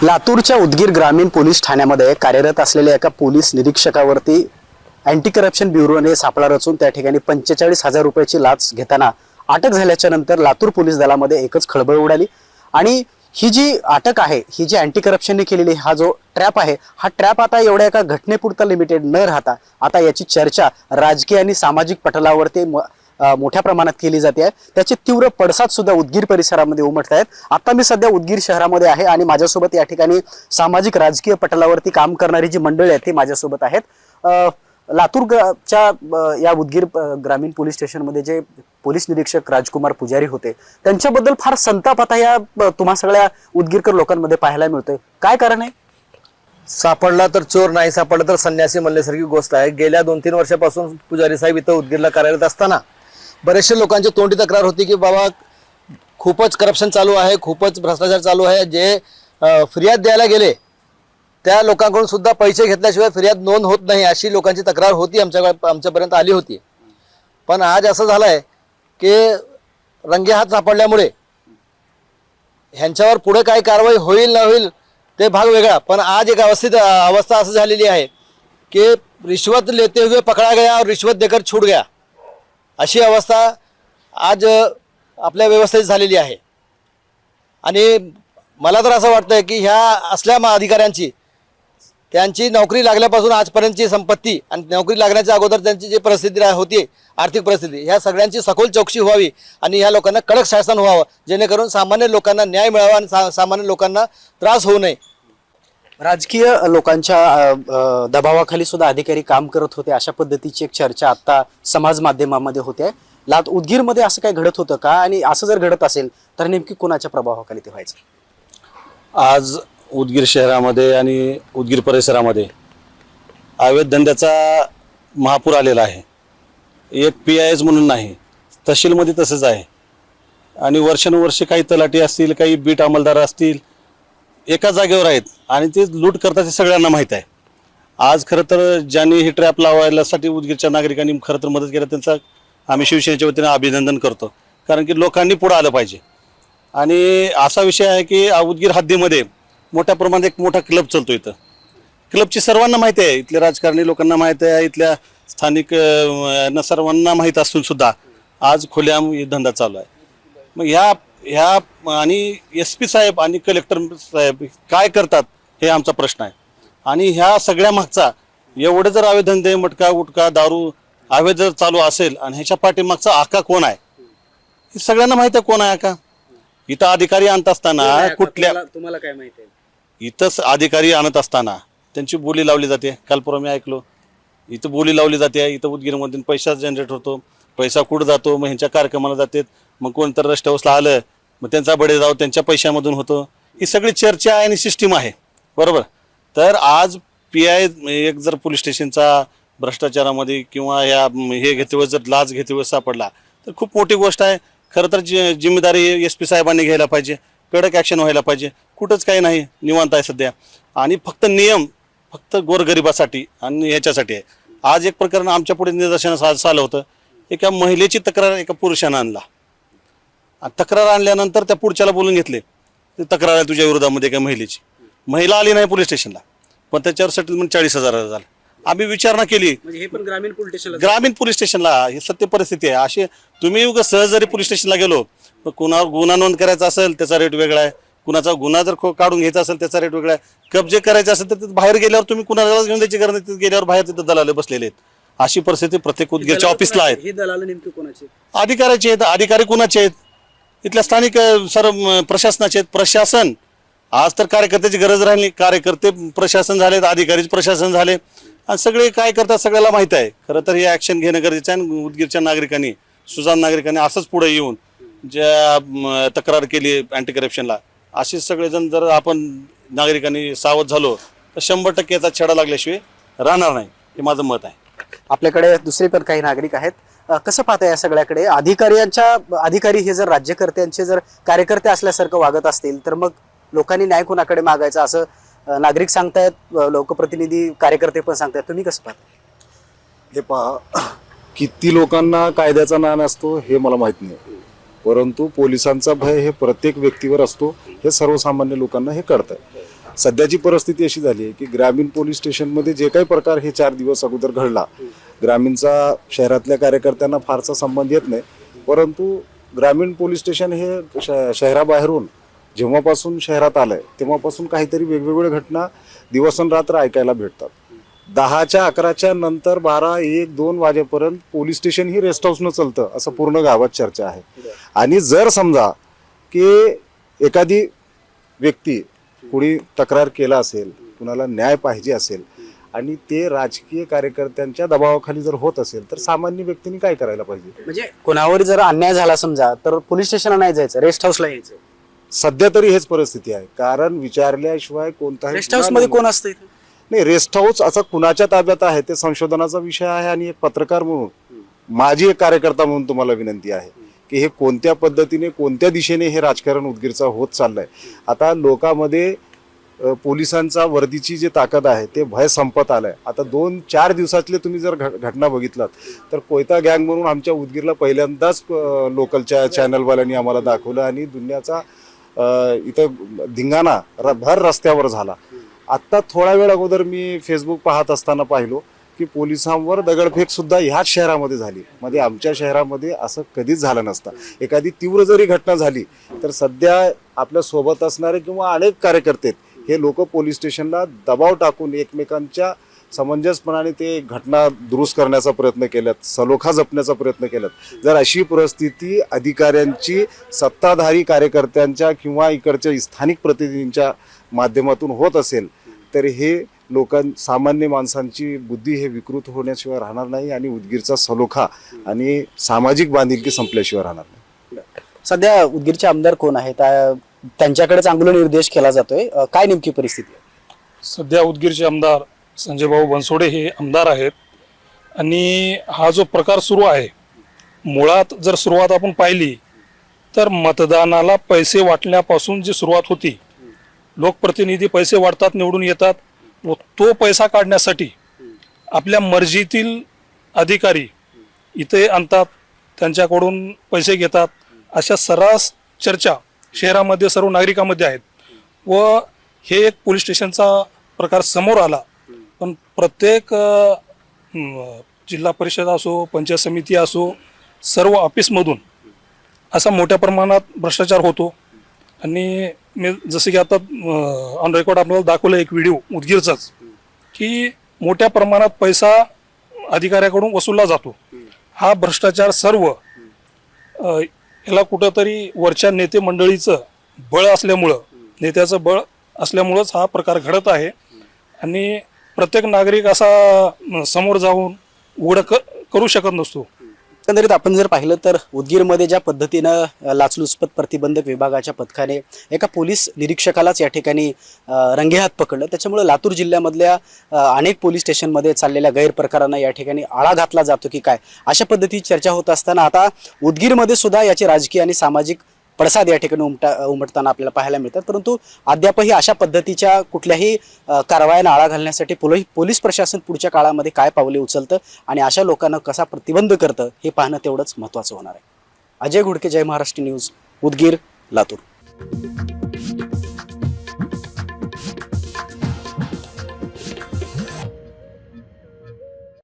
लातूरच्या उदगीर ग्रामीण पोलीस ठाण्यामध्ये कार्यरत असलेल्या एका पोलीस निरीक्षकावरती अँटी करप्शन ब्युरोने सापळा रचून त्या ठिकाणी 45,000 रुपयाची लाच घेताना अटक झाल्याच्या नंतर लातूर पोलीस दलामध्ये एकच खळबळ उडाली। आणि ही जी अटक आहे, ही जी अँटी करप्शनने केलेली हा जो ट्रॅप आहे, हा ट्रॅप आता एवढ्या एका घटनेपुरता लिमिटेड न राहता आता याची चर्चा राजकीय आणि सामाजिक पटलावरती मोठ्या प्रमाणात केली जाते आहे। त्याचे तीव्र पडसाद सुद्धा उदगीर परिसरामध्ये उमटत आहेत। आता मी सध्या उदगीर शहरामध्ये आहे आणि माझ्यासोबत या ठिकाणी सामाजिक राजकीय पटलावरती काम करणारी जी मंडळी आहेत ती माझ्यासोबत आहेत। लातूरच्या या उदगीर ग्रामीण पोलीस स्टेशनमध्ये जे पोलीस निरीक्षक राजकुमार पुजारी होते, त्यांच्याबद्दल फार संताप आता या तुम्हा सगळ्या उदगीरकर लोकांमध्ये पाहायला मिळतोय। काय कारण आहे? सापडला तर चोर, नाही सापडला तर संन्यासी म्हणल्यासारखी गोष्ट आहे। गेल्या 2-3 वर्षापासून पुजारी साहेब इथं उदगीरला कार्यरत असताना बरेचशे लोकांची तोंडी तक्रार होती की बाबा खूपच करप्शन चालू आहे, खूपच भ्रष्टाचार चालू आहे। जे फिर्याद द्यायला गेले त्या लोकांकडून सुद्धा पैसे घेतल्याशिवाय फिर्याद नोंद होत नाही, अशी लोकांची तक्रार होती, आमच्यापर्यंत आली होती। पण आज असं झालंय की रंगेहात सापडल्यामुळे ह्यांच्यावर पुढे काय कारवाई होईल ना होईल ते भाग वेगळा, पण आज एक अवस्था असं झालेली आहे की रिश्वत लेते हुए पकड़ा गया और रिश्वत देकर छूट गया, अशी अवस्था आज आपल्या व्यवस्थेत झालेली आहे। आणि मला तर असं वाटतंय की ह्या असल्या अधिकाऱ्यांची त्यांची नोकरी लागल्यापासून आजपर्यंतची संपत्ती आणि नोकरी लागण्याच्या अगोदर त्यांची जी परिस्थिती होती, आर्थिक परिस्थिती, ह्या सगळ्यांची सखोल चौकशी व्हावी आणि ह्या लोकांना कडक शासन व्हावं, जेणेकरून सामान्य लोकांना न्याय मिळावा आणि सामान्य लोकांना त्रास होऊ नये। राजकीय लोकांच्या दबावाखाली सुद्धा अधिकारी काम करत होते, अशा पद्धतीची एक चर्चा आता समाज माध्यमामध्ये होते। उदगीरमध्ये असं काय घडत होतं का, आणि असं जर घडत असेल तर नेमकी कोणाच्या प्रभावाखाली ते व्हायचं? आज उदगीर शहरामध्ये आणि उदगीर परिसरामध्ये अवैध धंद्याचा महापूर आलेला आहे। एक PIS म्हणून नाही, तहसीलमध्ये तसंच आहे। आणि वर्षानुवर्षे काही तलाठी असतील, काही बीट अंमलदार असतील, एका जागेवर आहेत आणि ते लूट करतात हे सगळ्यांना माहीत आहे। आज खरं तर ज्यांनी ही ट्रॅप लावायलासाठी उदगीरच्या नागरिकांनी खरं तर मदत केली, त्यांचा आम्ही शिवसेनेच्या वतीने अभिनंदन करतो, कारण की लोकांनी पुढे आलं पाहिजे। आणि असा विषय आहे की उदगीर हद्दीमध्ये मोठ्या प्रमाणात एक मोठा क्लब चालतो। इथं क्लबची सर्वांना माहिती आहे, इथल्या राजकारणी लोकांना माहिती आहे, इथल्या स्थानिक सर्वांना माहीत असून सुद्धा आज खुलेआम धंदा चालू आहे। मग ह्या आणि SP साहेब आणि कलेक्टर साहेब काय करतात हे आमचा प्रश्न आहे। आणि ह्या सगळ्या मागचा एवढे जर अवैध धंदे, मटका गुटखा दारू अवैध जर चालू असेल आणि ह्याच्या पाठीमागचा आका कोण आहे हे सगळ्यांना माहिती आहे। कोण आहे आका? इथं अधिकारी आणत असताना तुम्हाला काय माहिती आहे? इथंच अधिकारी आणत असताना त्यांची बोली लावली जाते। काल परवा मी ऐकलो, इथं बोली लावली जाते, इथं उदगीरमधून पैसा जनरेट होतो, पैसा कुठं जातो, मग ह्यांच्या कार्यक्रमाला जातात, मग कोणतं रेस्ट हाऊसला आलं मग त्यांचा बडे जाऊ त्यांच्या पैशामधून होतो। ही सगळी चर्चा आहे आणि सिस्टीम आहे, बरोबर? तर आज PI एक जर पोलीस स्टेशनचा भ्रष्टाचारामध्ये किंवा या हे घेतेवेळेस जर लाच घेतेवेळेस सापडला तर खूप मोठी गोष्ट आहे। खरं तर जिम्मेदारी SP साहेबांनी घ्यायला पाहिजे, कडक ॲक्शन व्हायला पाहिजे। कुठंच काही नाही, निवांत आहे सध्या। आणि फक्त नियम फक्त गोरगरिबासाठी आणि ह्याच्यासाठी आहे। आज एक प्रकरण आमच्या पुढे निदर्शनास आलं होतं, एका महिलेची तक्रार एका पुरुषानं आणला आणि तक्रार आणल्यानंतर त्या पुढच्याला बोलून घेतले, तक्रार आहे तुझ्या विरोधामध्ये एका महिलेची। महिला आली नाही पोलीस स्टेशनला, पण त्याच्यावर सेटलमेंट 40,000 झालं। आम्ही विचारणा केली, म्हणजे हे पण ग्रामीण पोलीस स्टेशनला ही सत्य परिस्थिती आहे। असे तुम्ही सहज जरी पोलीस स्टेशनला गेलो तर कुणावर गुन्हा नोंद करायचा असेल त्याचा रेट वेगळा आहे, कुणाचा गुन्हा जर काढून घ्यायचा असेल त्याचा रेट वेगळा आहे, कब्जे करायचे असेल तर बाहेर गेल्यावर तुम्ही कुणाला घेऊन द्यायची गरज नाही, गेल्यावर बाहेर तिथं दलाले बसलेले आहेत। अशी परिस्थिती प्रत्येक उदगीरच्या ऑफिसला आहे। हे दलाल नेमके कोणाचे? अधिकाऱ्याचे आहेत। अधिकारी कुणाचे आहेत? इथल्या स्थानिक सर्व प्रशासनाचे आहेत। प्रशासन आज तर कार्यकर्त्याची गरज राहिली, कार्यकर्ते प्रशासन झालेत, अधिकारीच प्रशासन झाले आणि सगळे काय करतात सगळ्याला माहीत आहे। खरं तर हे ॲक्शन घेणं गरजेचं आहे आणि उदगीरच्या नागरिकांनी, सुजाण नागरिकांनी असंच पुढे येऊन ज्या तक्रार केली अँटी करप्शनला, असेच सगळेजण जर आपण नागरिकांनी सावध झालो तर 100% याचा छडा लागल्याशिवाय राहणार नाही, हे माझं मत आहे। आपल्याकडे दुसरे पण काही नागरिक आहेत, कसं पाहता या सगळ्याकडे? अधिकारी हे जर राज्यकर्त्यांचे जर कार्यकर्ते असल्यासारखं वागत असतील तर मग लोकांनी न्याय कोणाकडे मागायचा असं नागरिक सांगतायत, लोकप्रतिनिधी कार्यकर्ते पण सांगतायत। तुम्ही कसं पाहता? हे पहा, किती लोकांना कायद्याचा ज्ञान असतो हे मला माहित नाही, परंतु पोलिसांचा भय हे प्रत्येक व्यक्तीवर असतो हे सर्वसामान्य लोकांना हे कळतं। सध्याची परिस्थिती अशी झाली आहे की ग्रामीण पोलीस स्टेशनमध्ये जे काही प्रकार हे 4 दिवस अगोदर घडला, ग्रामीणचा शहरातल्या कार्यकर्त्यांना फारसा संबंध येत नाही, परंतु ग्रामीण पोलीस स्टेशन हे शहराबाहेरून जेव्हापासून शहरात आलंय तेव्हापासून काहीतरी वेगवेगळ्या घटना दिवसरात्र ऐकायला भेटतात. 10च्या 11च्या नंतर 12, 1, 2 वाजेपर्यंत पोलीस स्टेशन ही रेस्ट हाऊसनं चालतं असं पूर्ण गावात चर्चा आहे. आणि जर समजा की एखादी व्यक्ती कुणी तक्रार केला असेल, कुणाला न्याय पाहिजे असेल आणि ते राजकीय कार्यकर्त्यांच्या दबावाखाली जर होत असेल तर सामान्य व्यक्तीने काय करायला पाहिजे? म्हणजे कोणावर जर अन्याय झाला समजा तर पोलीस स्टेशनला नाही जायचं, रेस्ट हाऊसला यायचं. सध्या तरी हेच परिस्थिती आहे, कारण विचारल्याशिवाय कोणताही रेस्ट हाऊस मध्ये कोण असतं इथं? नाही, रेस्ट हाऊस असा कुणाच्या ताब्यात आहे ते संशोधनाचा विषय आहे. आणि एक पत्रकार म्हणून माझी एक कार्यकर्ता म्हणून तुम्हाला विनंती आहे की हे कोणत्या पद्धतीने कोणत्या दिशेने हे राजकारण उदगीरचा होत चाललंय. आता लोकांमध्ये पोलिसांचा वर्दीची जी ताकद आहे ते भय संपत आलंय. आता 2-4 दिवसातले तुम्ही जर घटना बघितलात तर कोयता गँग म्हणून आमच्या उदगीरला पहिल्यांदाच लोकलच्या चॅनलवाल्यांनी आम्हाला दाखवलं आणि दुनियाचा इथं धिंगाणा भर रस्त्यावर झाला. आत्ता थोडा वेळ अगोदर मी फेसबुक पाहत असताना पाहिलो की पोलिसांवर दगडफेक सुद्धा ह्याच शहरामध्ये झाली. मध्ये आमच्या शहरामध्ये असं कधीच झालं नसतं. एखादी तीव्र जरी घटना झाली तर सध्या आपल्या सोबत असणारे किंवा अनेक कार्यकर्ते हे लोक पोलीस स्टेशनला दबाव टाकून एकमेकांच्या समंजसपणाने ते घटना दुरुस्त करण्याचा प्रयत्न केल्यात, सलोखा जपण्याचा प्रयत्न केलात. जर अशी परिस्थिती अधिकाऱ्यांची सत्ताधारी कार्यकर्त्यांच्या किंवा इकडच्या स्थानिक प्रतिनिधींच्या माध्यमातून होत असेल तर हे सामान्य माणसांची बुद्धी हे विकृत होण्याशिवाय राहणार नाही आणि उदगीरचा सलोखा आणि सामाजिक बांधिलकी संपल्याशिवाय राहणार नाही. सध्या उदगीरचे आमदार कोण आहेत? त्यांच्याकडे चांगला निर्देश केला जातोय. काय नेमकी परिस्थिती आहे? सध्या उदगीरचे आमदार संजय भाऊ बनसोडे हे आमदार आहेत. आणि हा जो प्रकार सुरू आहे, मुळात जर सुरुवात आपण पाहिली तर मतदानाला पैसे वाटण्यापासून जी सुरुवात होती, लोकप्रतिनिधी पैसे वाटतात, निवडून येतात व तो पैसा काढण्यासाठी आपल्या मर्जीतील अधिकारी इथे आणतात, त्यांच्याकडून पैसे घेतात. अशा सर्रास चर्चा शहरामध्ये सर्व नागरिकांमध्ये आहेत व हे एक पोलीस स्टेशनचा प्रकार समोर आला. पण प्रत्येक जिल्हा परिषद असो, पंचायत समिती असो, सर्व ऑफिसमधून असा मोठ्या प्रमाणात भ्रष्टाचार होतो. आणि मी जसं की आता ऑन रेकॉर्ड आपल्याला दाखवलं एक व्हिडिओ उदगीरचाच, की मोठ्या प्रमाणात पैसा अधिकाऱ्याकडून वसूलला जातो. हा भ्रष्टाचार सर्व याला कुठंतरी वरच्या नेते मंडळीचं बळ असल्यामुळं, नेत्याचं बळ असल्यामुळंच हा प्रकार घडत आहे. आणि प्रत्येक नागरिक असा समोर जाऊन उघड करू शकत नसतो. एकंदरीत आपण जर पाहिलं तर उदगीरमध्ये ज्या पद्धतीनं लाचलुचपत प्रतिबंधक विभागाच्या पथकाने एका पोलीस निरीक्षकालाच या ठिकाणी रंगेहात पकडलं, त्याच्यामुळे लातूर जिल्ह्यामधल्या अनेक पोलीस स्टेशनमध्ये चाललेल्या गैरप्रकारांना या ठिकाणी आळा घातला जातो की काय, अशा पद्धतीची चर्चा होत असताना आता उदगीरमध्ये सुद्धा याचे राजकीय आणि सामाजिक पडसाद या ठिकाणी उमटताना आपल्याला पाहायला मिळतात. परंतु अद्यापही अशा पद्धतीच्या कुठल्याही कारवायांना आळा घालण्यासाठी पोलीस प्रशासन पुढच्या काळामध्ये काय पावले उचलतं आणि अशा लोकांना कसा प्रतिबंध करतं हे पाहणं तेवढंच महत्त्वाचं होणार आहे. अजय घुडके, जय महाराष्ट्र न्यूज, उदगीर, लातूर.